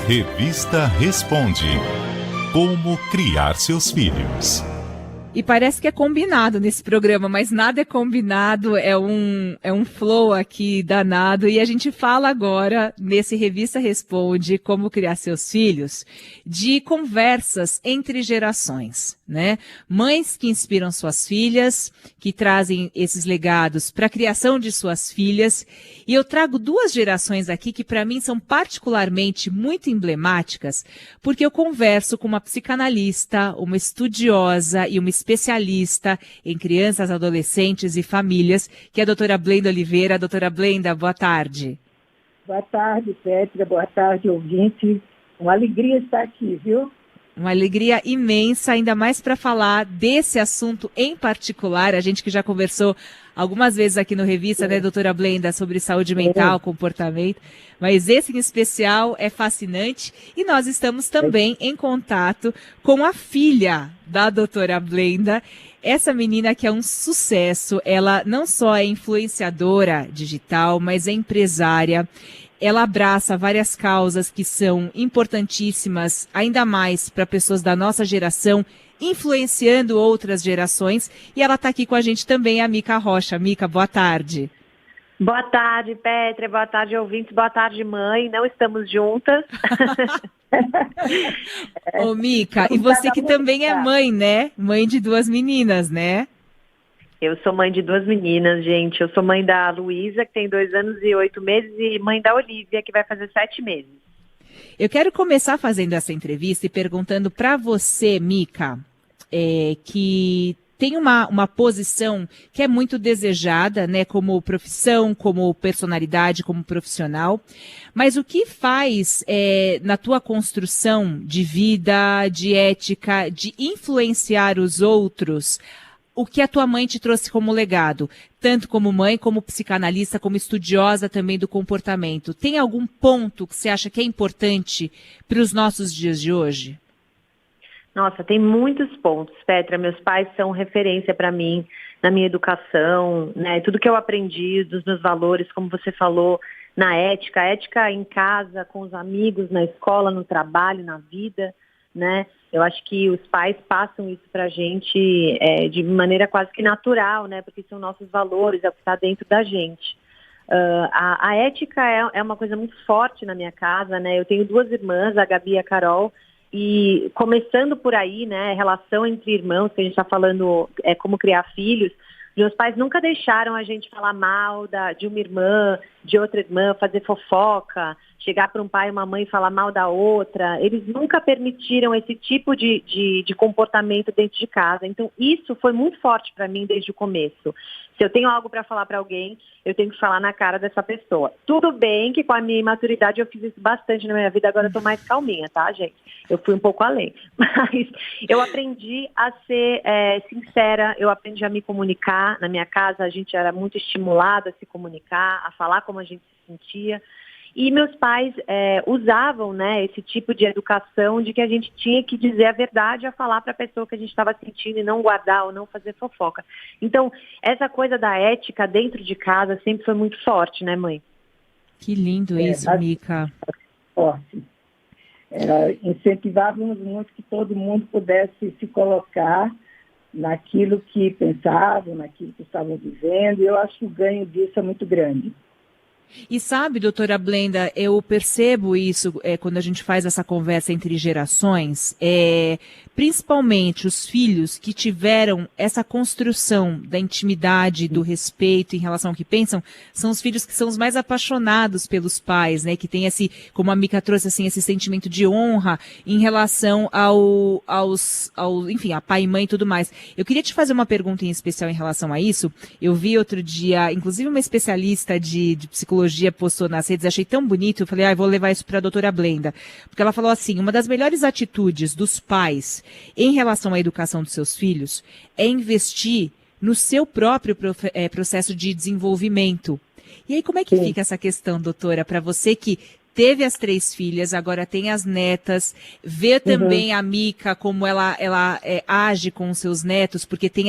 Revista Responde. Como criar seus filhos. E parece que é combinado nesse programa, mas nada é combinado, é um flow aqui danado. E a gente fala agora, nesse Revista Responde, Como Criar Seus Filhos, de conversas entre gerações, né? Mães que inspiram suas filhas, que trazem esses legados para a criação de suas filhas. E eu trago duas gerações aqui que para mim são particularmente muito emblemáticas, porque eu converso com uma psicanalista, uma estudiosa e uma especialista em crianças, adolescentes e famílias, que é a doutora Blenda Oliveira. Doutora Blenda, boa tarde. Boa tarde, Pétria. Boa tarde, ouvinte. Uma alegria estar aqui, viu? Uma alegria imensa, ainda mais para falar desse assunto em particular. A gente que já conversou algumas vezes aqui no Revista, né, doutora Blenda, sobre saúde mental, comportamento. Mas esse em especial é fascinante. E nós estamos também em contato com a filha da doutora Blenda. Essa menina que é um sucesso, ela não só é influenciadora digital, mas é empresária. Ela abraça várias causas que são importantíssimas, ainda mais para pessoas da nossa geração, influenciando outras gerações. E ela está aqui com a gente também, a Mica Rocha. Mica, boa tarde. Boa tarde, Pétria. Boa tarde, ouvintes. Boa tarde, mãe. Não estamos juntas. Ô, Mica, e você que também é mãe, né? Mãe de duas meninas, né? Eu sou mãe de duas meninas, gente. Eu sou mãe da Luísa, que tem 2 anos e 8 meses, e mãe da Olivia, que vai fazer 7 meses. Eu quero começar fazendo essa entrevista e perguntando para você, Mica, que tem uma posição que é muito desejada, né, como profissão, como personalidade, como profissional, mas o que faz na tua construção de vida, de ética, de influenciar os outros, o que a tua mãe te trouxe como legado, tanto como mãe, como psicanalista, como estudiosa também do comportamento? Tem algum ponto que você acha que é importante para os nossos dias de hoje? Nossa, tem muitos pontos, Petra. Meus pais são referência para mim, na minha educação, né? Tudo que eu aprendi, dos meus valores, como você falou, na ética, ética em casa, com os amigos, na escola, no trabalho, na vida, né? Eu acho que os pais passam isso pra gente de maneira quase que natural, né? Porque são nossos valores, é o que está dentro da gente. A ética é uma coisa muito forte na minha casa, né? Eu tenho 2 irmãs, a Gabi e a Carol, e começando por aí, né? Relação entre irmãos, que a gente está falando como criar filhos. Meus pais nunca deixaram a gente falar mal de uma irmã, de outra irmã, fazer fofoca, chegar para um pai e uma mãe e falar mal da outra. Eles nunca permitiram esse tipo de comportamento dentro de casa. Então, isso foi muito forte para mim desde o começo. Se eu tenho algo para falar para alguém, eu tenho que falar na cara dessa pessoa. Tudo bem que com a minha imaturidade eu fiz isso bastante na minha vida, agora eu tô mais calminha, tá, gente? Eu fui um pouco além. Mas eu aprendi a ser sincera, eu aprendi a me comunicar. Na minha casa a gente era muito estimulado a se comunicar, a falar como a gente se sentia. E meus pais usavam, né, esse tipo de educação de que a gente tinha que dizer a verdade, a falar para a pessoa que a gente estava sentindo e não guardar ou não fazer fofoca. Então, essa coisa da ética dentro de casa sempre foi muito forte, né, mãe? Que lindo isso, Mica. Forte. Incentivávamos muito que todo mundo pudesse se colocar naquilo que pensavam, naquilo que estavam vivendo, e eu acho que o ganho disso é muito grande. E sabe, doutora Blenda, eu percebo isso quando a gente faz essa conversa entre gerações, principalmente os filhos que tiveram essa construção da intimidade, do respeito em relação ao que pensam, são os filhos que são os mais apaixonados pelos pais, né? Que tem como a Mica trouxe, assim, esse sentimento de honra em relação enfim, a pai e mãe e tudo mais. Eu queria te fazer uma pergunta em especial em relação a isso. Eu vi outro dia, inclusive uma especialista de psicologia postou nas redes, achei tão bonito, eu falei, vou levar isso para a doutora Blenda, porque ela falou assim, uma das melhores atitudes dos pais em relação à educação dos seus filhos é investir no seu próprio processo de desenvolvimento. E aí, como é que fica essa questão, doutora, para você que teve as 3 filhas, agora tem as netas, vê também a Mica como ela age com os seus netos, porque tem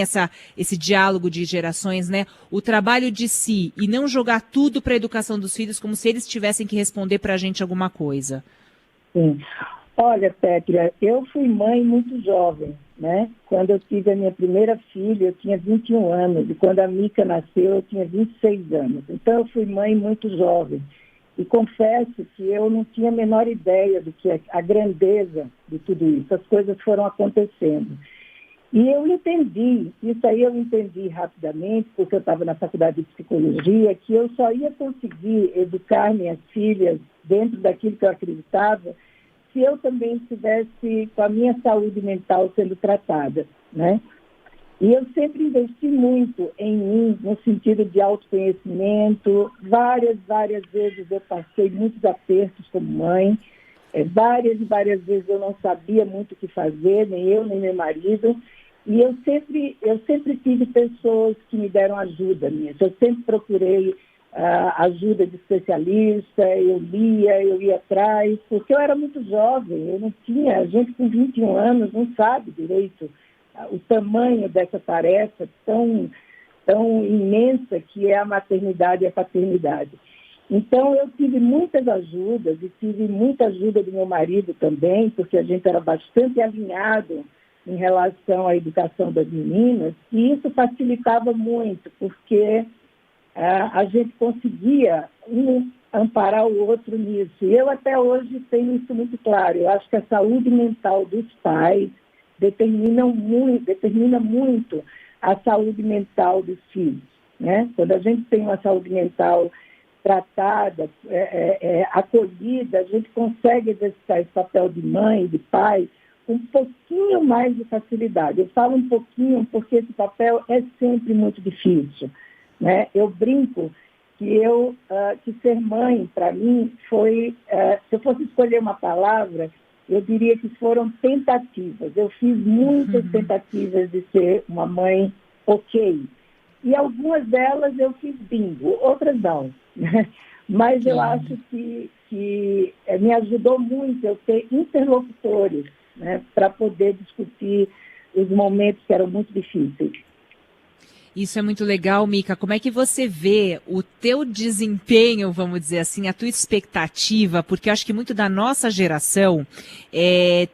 esse diálogo de gerações, né? O trabalho de si e não jogar tudo para a educação dos filhos como se eles tivessem que responder para a gente alguma coisa. Sim. Olha, Pétria, eu fui mãe muito jovem, né? Quando eu tive a minha primeira filha, eu tinha 21 anos, e quando a Mica nasceu, eu tinha 26 anos. Então, eu fui mãe muito jovem. E confesso que eu não tinha a menor ideia do que a grandeza de tudo isso. As coisas foram acontecendo. E eu entendi, isso aí eu entendi rapidamente, porque eu estava na faculdade de psicologia, que eu só ia conseguir educar minhas filhas dentro daquilo que eu acreditava se eu também estivesse com a minha saúde mental sendo tratada, né? E eu sempre investi muito em mim, no sentido de autoconhecimento. Várias vezes eu passei muitos apertos como mãe. Várias e várias vezes eu não sabia muito o que fazer, nem eu, nem meu marido. E eu sempre tive pessoas que me deram ajuda nisso. Eu sempre procurei ajuda de especialista, eu lia, eu ia atrás, porque eu era muito jovem, eu não tinha, a gente com 21 anos não sabe direito o tamanho dessa tarefa tão imensa que é a maternidade e a paternidade. Então, eu tive muitas ajudas e tive muita ajuda do meu marido também, porque a gente era bastante alinhado em relação à educação das meninas, e isso facilitava muito, porque a gente conseguia amparar o outro nisso. E eu até hoje tenho isso muito claro. Eu acho que a saúde mental dos pais determina muito a saúde mental dos filhos, né? Quando a gente tem uma saúde mental tratada, acolhida, a gente consegue exercitar esse papel de mãe, de pai, com um pouquinho mais de facilidade. Eu falo um pouquinho porque esse papel é sempre muito difícil, né? Eu brinco que ser mãe, para mim, foi, se eu fosse escolher uma palavra, eu diria que foram tentativas. Eu fiz muitas tentativas de ser uma mãe ok. E algumas delas eu fiz bingo, outras não, né? Mas eu acho que me ajudou muito eu ter interlocutores, né, para poder discutir os momentos que eram muito difíceis. Isso é muito legal, Mica. Como é que você vê o teu desempenho, vamos dizer assim, a tua expectativa? Porque eu acho que muito da nossa geração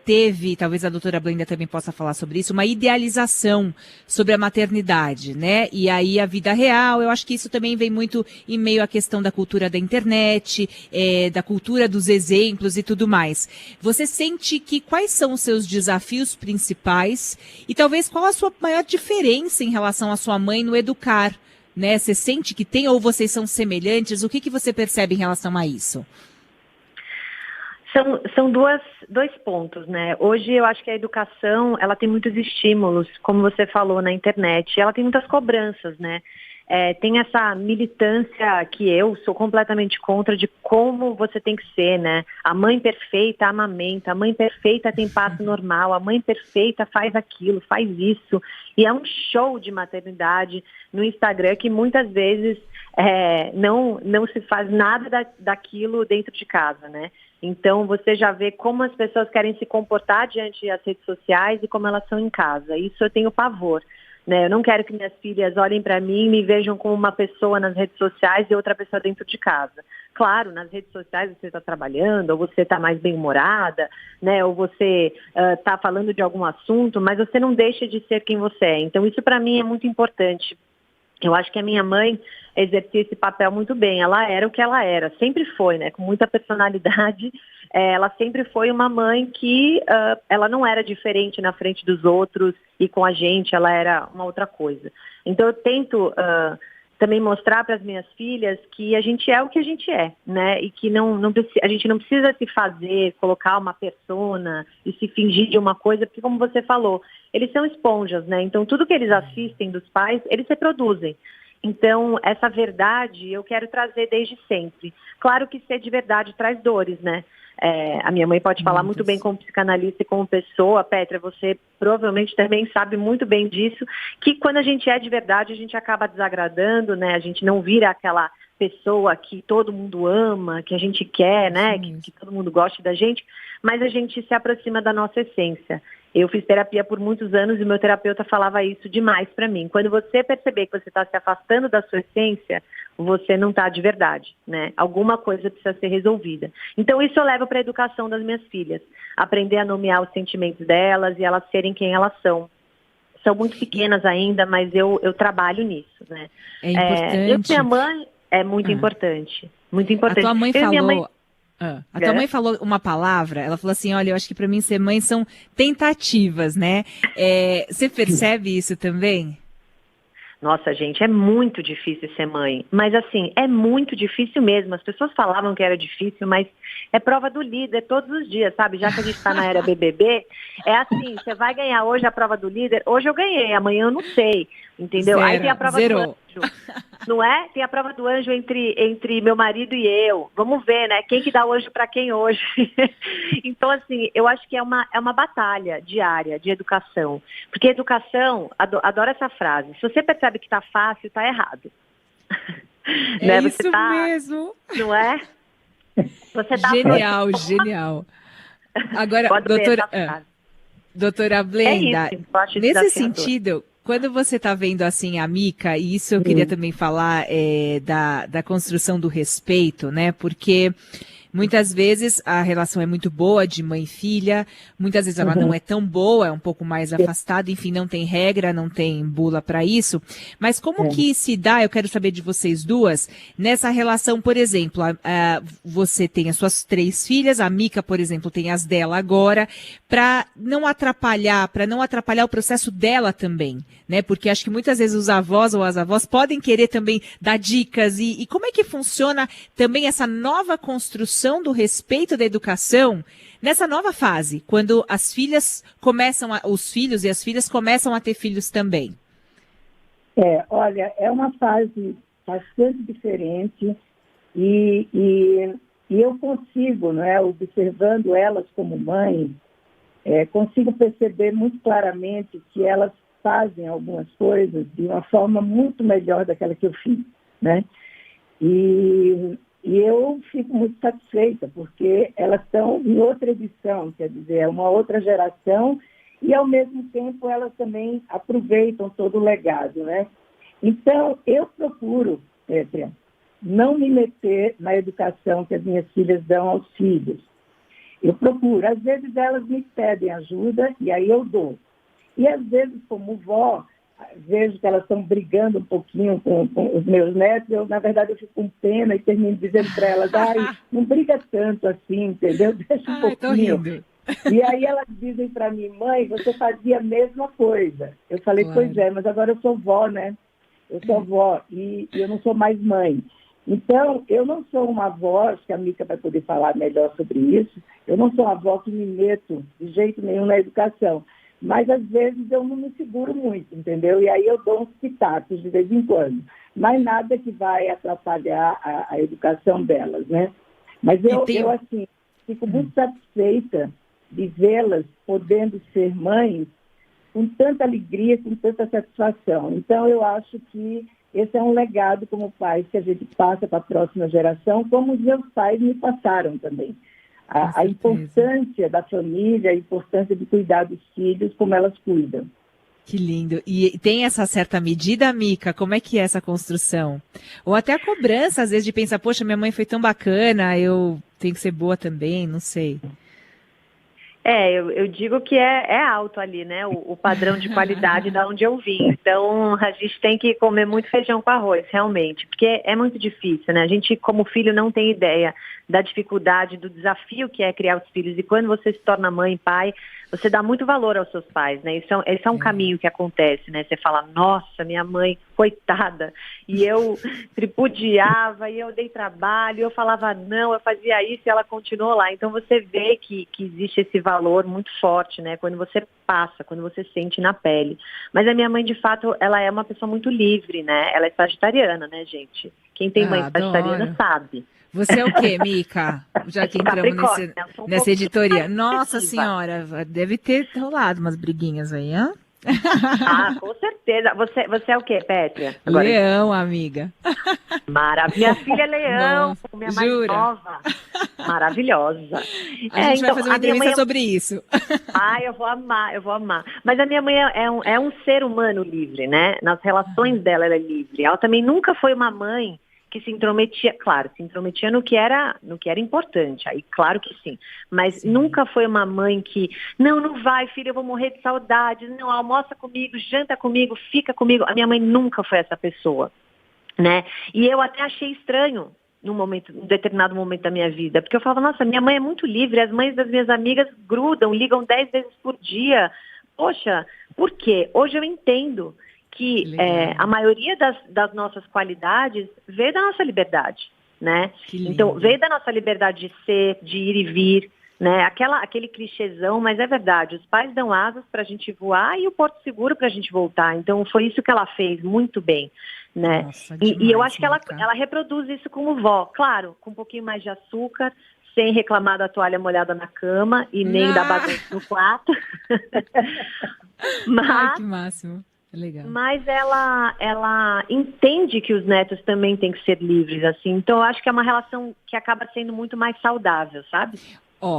teve, talvez a doutora Blenda também possa falar sobre isso, uma idealização sobre a maternidade, né? E aí a vida real, eu acho que isso também vem muito em meio à questão da cultura da internet, da cultura dos exemplos e tudo mais. Você sente que quais são os seus desafios principais e talvez qual a sua maior diferença em relação à sua mãe no educar, né? Você sente que tem ou vocês são semelhantes? O que você percebe em relação a isso? São dois pontos, né? Hoje eu acho que a educação, ela tem muitos estímulos, como você falou na internet, ela tem muitas cobranças, né? Tem essa militância que eu sou completamente contra de como você tem que ser, né? A mãe perfeita amamenta, a mãe perfeita tem parto normal, a mãe perfeita faz aquilo, faz isso. E é um show de maternidade no Instagram que muitas vezes não se faz nada daquilo dentro de casa, né? Então você já vê como as pessoas querem se comportar diante das redes sociais e como elas são em casa. Isso eu tenho pavor. Né? Eu não quero que minhas filhas olhem para mim e me vejam como uma pessoa nas redes sociais e outra pessoa dentro de casa. Claro, nas redes sociais você está trabalhando, ou você está mais bem-humorada, né? Ou você está falando de algum assunto, mas você não deixa de ser quem você é. Então isso para mim é muito importante. Eu acho que a minha mãe exercia esse papel muito bem. Ela era o que ela era, sempre foi, né? Com muita personalidade. Ela sempre foi uma mãe que ela não era diferente na frente dos outros e com a gente ela era uma outra coisa. Então eu tento também mostrar para as minhas filhas que a gente é o que a gente é, né? E que a gente não precisa se fazer, colocar uma persona e se fingir de uma coisa, porque como você falou, eles são esponjas, né? Então tudo que eles assistem dos pais, eles reproduzem. Então, essa verdade eu quero trazer desde sempre. Claro que ser de verdade traz dores, né? A minha mãe pode falar muito bem como psicanalista e como pessoa. Pétria, você provavelmente também sabe muito bem disso, que quando a gente é de verdade, a gente acaba desagradando, né? A gente não vira aquela pessoa que todo mundo ama, que a gente quer, né? Que todo mundo goste da gente, mas a gente se aproxima da nossa essência. Eu fiz terapia por muitos anos e meu terapeuta falava isso demais para mim. Quando você perceber que você está se afastando da sua essência, você não está de verdade, né? Alguma coisa precisa ser resolvida. Então isso eu levo para a educação das minhas filhas. Aprender a nomear os sentimentos delas e elas serem quem elas são. São muito pequenas ainda, mas eu trabalho nisso, né? É importante. Minha mãe é muito importante. Muito importante. A tua mãe falou... A tua É. mãe falou uma palavra, ela falou assim, olha, eu acho que para mim ser mãe são tentativas, né? Você percebe isso também? Nossa, gente, é muito difícil ser mãe. Mas assim, é muito difícil mesmo. As pessoas falavam que era difícil, mas é prova do líder todos os dias, sabe? Já que a gente está na era BBB, é assim, você vai ganhar hoje a prova do líder, hoje eu ganhei, amanhã eu não sei, entendeu? Aí tem a prova do anjo, não é? Tem a prova do anjo entre meu marido e eu. Vamos ver, né? Quem que dá o anjo para quem hoje? Então, assim, eu acho que é uma batalha diária de educação. Porque educação, adoro essa frase, se você percebe que tá fácil, tá errado. É né? isso mesmo. Não é? Você tá Genial. Agora, doutora Blenda, nesse desafiador. sentido, quando você está vendo assim a Mica, e isso eu queria também falar da construção do respeito, né? Porque muitas vezes a relação é muito boa de mãe e filha, muitas vezes ela não é tão boa, é um pouco mais afastada, enfim, não tem regra, não tem bula para isso. Mas como que se dá, eu quero saber de vocês duas, nessa relação, por exemplo, você tem as suas 3 filhas, a Mica, por exemplo, tem as dela agora, para não atrapalhar o processo dela também, né? Porque acho que muitas vezes os avós ou as avós podem querer também dar dicas e como é que funciona também essa nova construção do respeito da educação nessa nova fase, quando as filhas os filhos e as filhas começam a ter filhos também? Olha, é uma fase bastante diferente e eu consigo, não é, observando elas como mãe, consigo perceber muito claramente que elas fazem algumas coisas de uma forma muito melhor daquela que eu fiz, né? E eu fico muito satisfeita, porque elas estão em outra edição, quer dizer, é uma outra geração, e ao mesmo tempo elas também aproveitam todo o legado, né? Então, eu procuro, Pétria, não me meter na educação que as minhas filhas dão aos filhos. Eu procuro, às vezes elas me pedem ajuda, e aí eu dou. E às vezes, como vó, vejo que elas estão brigando um pouquinho com os meus netos, na verdade, eu fico com pena e termino dizendo para elas, não briga tanto assim, entendeu? Deixa um pouquinho. E aí elas dizem para mim, mãe, você fazia a mesma coisa. Eu falei, claro. Pois é, mas agora eu sou vó, né? Eu sou vó e eu não sou mais mãe. Então, eu não sou uma avó, acho que a Mica vai poder falar melhor sobre isso, eu não sou uma avó que me meto de jeito nenhum na educação. Mas, às vezes, eu não me seguro muito, entendeu? E aí eu dou uns pitacos de vez em quando. Mas nada que vai atrapalhar a educação delas, né? Mas eu, assim, fico muito satisfeita de vê-las podendo ser mães com tanta alegria, com tanta satisfação. Então, eu acho que esse é um legado como pais que a gente passa para a próxima geração, como os meus pais me passaram também. A importância da família, a importância de cuidar dos filhos, como elas cuidam. Que lindo. E tem essa certa medida, Mica? Como é que é essa construção? Ou até a cobrança, às vezes, de pensar, poxa, minha mãe foi tão bacana, eu tenho que ser boa também, não sei. Eu digo que é alto ali, né? O padrão de qualidade da onde eu vim. Então, a gente tem que comer muito feijão com arroz, realmente. Porque é muito difícil, né? A gente, como filho, não tem ideia da dificuldade, do desafio que é criar os filhos. E quando você se torna mãe e pai, você dá muito valor aos seus pais, né? Esse é um caminho que acontece, né? Você fala, nossa, minha mãe, coitada. E eu tripudiava, e eu dei trabalho, eu falava não, eu fazia isso e ela continuou lá. Então você vê que existe esse valor muito forte, né? Quando você passa, quando você sente na pele. Mas a minha mãe, de fato, ela é uma pessoa muito livre, né? Ela é sagitariana, né, gente? Quem tem mãe sagitariana sabe. Você é o quê, Mica? Já que entramos nessa editoria. Nossa Senhora, deve ter rolado umas briguinhas aí, hã? Ah, com certeza. Você é o quê, Pétria? Agora, Leão, amiga. maravilha. Minha filha é leão, Nossa, minha mais jura? nova. Maravilhosa. A gente vai fazer uma a minha entrevista mãe sobre isso. eu vou amar, eu vou amar. Mas a minha mãe é um ser humano livre, né? Nas relações dela, ela é livre. Ela também nunca foi uma mãe que se intrometia, claro, se intrometia no que era importante, aí claro que sim, mas nunca foi uma mãe que, não vai, filha, eu vou morrer de saudade, não, almoça comigo, janta comigo, fica comigo. A minha mãe nunca foi essa pessoa, né? E eu até achei estranho num determinado momento da minha vida, porque eu falava, nossa, minha mãe é muito livre, as mães das minhas amigas grudam, ligam 10 vezes por dia. Poxa, por quê? Hoje eu entendo que a maioria das nossas qualidades veio da nossa liberdade, né? Então, veio da nossa liberdade de ser, de ir e vir, né? Aquele clichêzão, mas é verdade, os pais dão asas para a gente voar e o porto seguro para a gente voltar. Então, foi isso que ela fez muito bem, né? Nossa, demais, e eu acho que ela reproduz isso como vó, claro, com um pouquinho mais de açúcar, sem reclamar da toalha molhada na cama e nem da bagunça no quarto. Ai, que máximo. Legal. Mas ela entende que os netos também têm que ser livres, assim. Então, eu acho que é uma relação que acaba sendo muito mais saudável, sabe?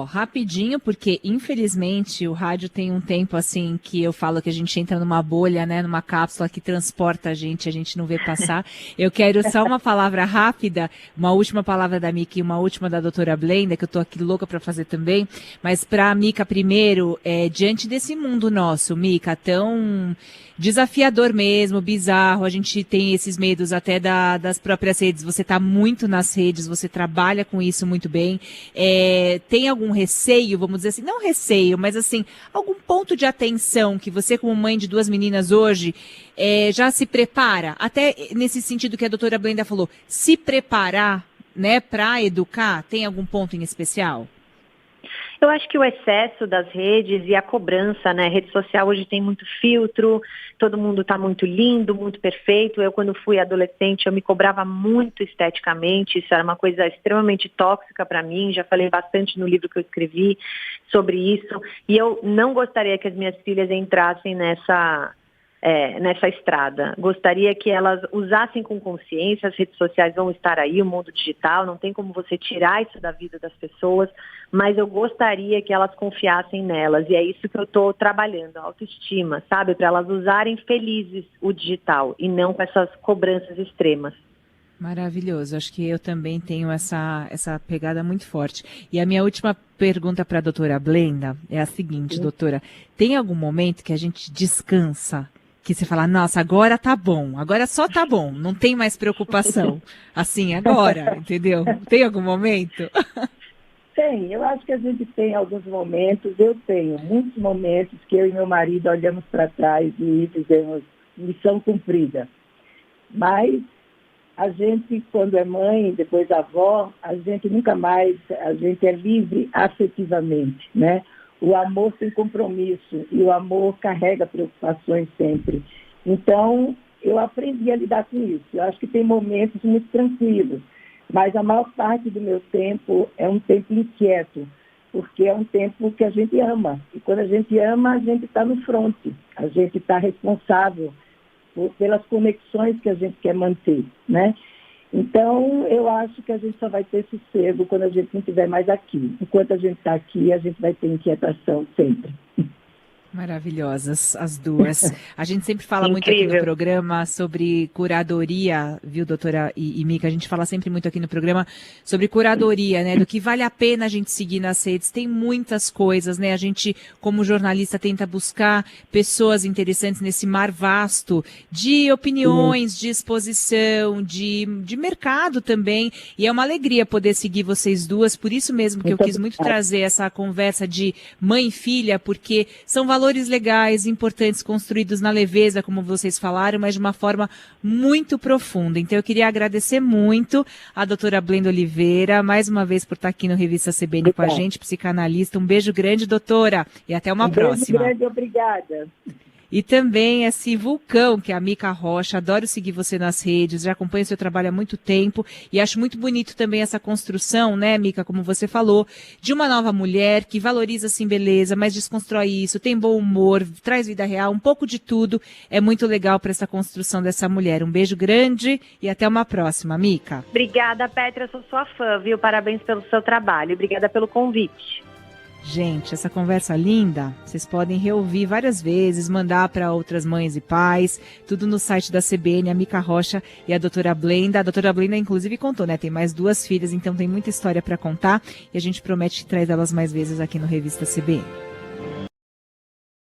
Rapidinho, porque infelizmente o rádio tem um tempo assim que eu falo que a gente entra numa bolha, né, numa cápsula que transporta a gente não vê passar. Eu quero só uma palavra rápida, uma última palavra da Mica e uma última da doutora Blenda, que eu tô aqui louca para fazer também, mas para a Mica primeiro, diante desse mundo nosso, Mica, tão desafiador mesmo, bizarro, a gente tem esses medos até das próprias redes, você está muito nas redes, você trabalha com isso muito bem, tem algum receio, vamos dizer assim, não receio, mas assim, algum ponto de atenção que você como mãe de 2 meninas hoje já se prepara, até nesse sentido que a doutora Blenda falou, se preparar, né, para educar, tem algum ponto em especial? Eu acho que o excesso das redes e a cobrança, né? A rede social hoje tem muito filtro, todo mundo está muito lindo, muito perfeito. Eu, quando fui adolescente, eu me cobrava muito esteticamente, isso era uma coisa extremamente tóxica para mim, já falei bastante no livro que eu escrevi sobre isso. E eu não gostaria que as minhas filhas entrassem nessa estrada. Gostaria que elas usassem com consciência, as redes sociais vão estar aí, o mundo digital, não tem como você tirar isso da vida das pessoas, mas eu gostaria que elas confiassem nelas, e é isso que eu estou trabalhando, a autoestima, sabe? Para elas usarem felizes o digital e não com essas cobranças extremas. Maravilhoso, acho que eu também tenho essa pegada muito forte. E a minha última pergunta para a doutora Blenda é a seguinte, doutora, tem algum momento que a gente descansa? Que você fala, nossa, agora tá bom, agora só tá bom, não tem mais preocupação. Assim, agora, entendeu? Tem algum momento? Tem, eu acho que a gente tem alguns momentos, eu tenho muitos momentos que eu e meu marido olhamos para trás e dizemos, missão cumprida. Mas a gente, quando é mãe, depois avó, a gente nunca mais, a gente é livre afetivamente, né? O amor sem compromisso e o amor carrega preocupações sempre. Então, eu aprendi a lidar com isso. Eu acho que tem momentos muito tranquilos, mas a maior parte do meu tempo é um tempo inquieto, porque é um tempo que a gente ama. E quando a gente ama, a gente está no fronte, a gente está responsável pelas conexões que a gente quer manter, né? Então, eu acho que a gente só vai ter sossego quando a gente não estiver mais aqui. Enquanto a gente está aqui, a gente vai ter inquietação sempre. Maravilhosas as duas. A gente sempre fala muito aqui no programa sobre curadoria, viu, doutora e Mica? A gente fala sempre muito aqui no programa sobre curadoria, né? Do que vale a pena a gente seguir nas redes. Tem muitas coisas, né? A gente, como jornalista, tenta buscar pessoas interessantes nesse mar vasto de opiniões, de exposição, de mercado também. E é uma alegria poder seguir vocês duas. Por isso mesmo que eu quis muito trazer essa conversa de mãe e filha, porque são valores legais, importantes, construídos na leveza, como vocês falaram, mas de uma forma muito profunda. Então, eu queria agradecer muito a doutora Blenda Oliveira, mais uma vez por estar aqui no Revista CBN com a gente, psicanalista. Um beijo grande, doutora, e até uma próxima. Um beijo grande, obrigada. E também esse vulcão, que é a Mica Rocha. Adoro seguir você nas redes, já acompanho seu trabalho há muito tempo e acho muito bonito também essa construção, né, Mica, como você falou, de uma nova mulher que valoriza, assim, beleza, mas desconstrói isso, tem bom humor, traz vida real, um pouco de tudo. É muito legal para essa construção dessa mulher. Um beijo grande e até uma próxima, Mica. Obrigada, Petra, eu sou sua fã, viu? Parabéns pelo seu trabalho. Obrigada pelo convite. Gente, essa conversa linda, vocês podem reouvir várias vezes, mandar para outras mães e pais, tudo no site da CBN, a Mica Rocha e a doutora Blenda. A doutora Blenda, inclusive, contou, né? Tem mais 2 filhas, então tem muita história para contar e a gente promete trazer elas mais vezes aqui no Revista CBN.